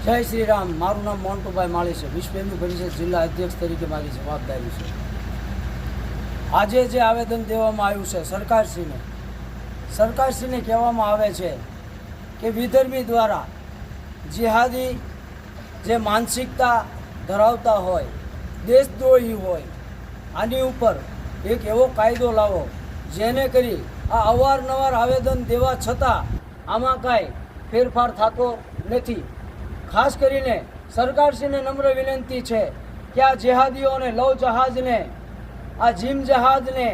જય શ્રી રામ. મારું નામ મોન્ટુભાઈ માળી છે. વિશ્વ હિન્દુ પરિષદ જિલ્લા અધ્યક્ષ તરીકે મારી જવાબદારી છે. આજે જે આવેદન દેવામાં આવ્યું છે સરકારશ્રીને કહેવામાં આવે છે કે વિધર્મી દ્વારા જિહાદી જે માનસિકતા ધરાવતા હોય, દેશદ્રોહી હોય, આની ઉપર એક એવો કાયદો લાવો જેને કરી આ અવારનવાર આવેદન દેવા છતાં આમાં કાંઈ ફેરફાર થતો નથી. ખાસ કરીને સરકારશ્રીને નમ્ર વિનંતી છે કે આ જેહાદીઓને, લવ જહાજને, આ જીમ જહાજને,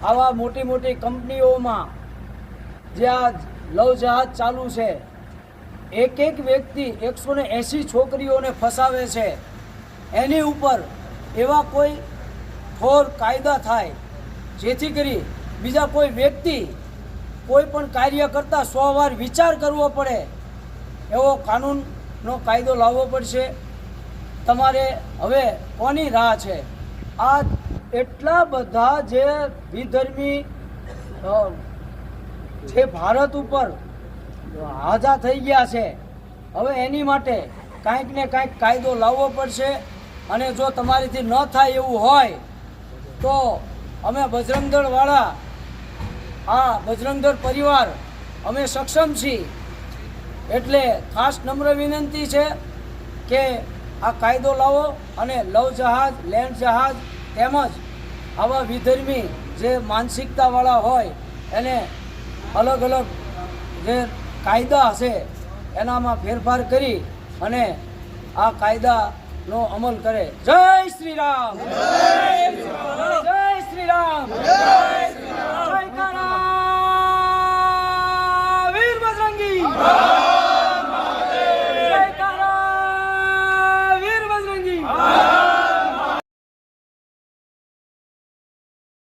આવા મોટી મોટી કંપનીઓમાં જે આ લવ જહાજ ચાલુ છે, એક એક વ્યક્તિ 180 છોકરીઓને ફસાવે છે. એની ઉપર એવા કોઈ ઠોર કાયદા થાય જેથી કરી બીજા કોઈ વ્યક્તિ કોઈ પણ કાર્ય કરતાં 100 વાર વિચાર કરવો પડે એવો કાનૂનનો કાયદો લાવવો પડશે. તમારે હવે કોની રાહ છે? આ એટલા બધા જે વિધર્મી જે ભારત ઉપર હાજા થઈ ગયા છે, હવે એની માટે કાંઈક ને કાંઈક કાયદો લાવવો પડશે. અને જો તમારીથી ન થાય એવું હોય તો અમે બજરંગ દળવાળા, આ બજરંગ દળ પરિવાર, અમે સક્ષમ છીએ. એટલે ખાસ નમ્ર વિનંતી છે કે આ કાયદો લાવો અને લવ જહાજ, લેન્ડ જહાજ તેમજ આવા વિધર્મી જે માનસિકતાવાળા હોય એને અલગ અલગ જે કાયદા હશે એનામાં ફેરફાર કરી અને આ કાયદાનો અમલ કરે. જય શ્રી રામ, જય શ્રી રામ, જયકારા વીર બજરંગી, જયકારા વીર બજરંગી.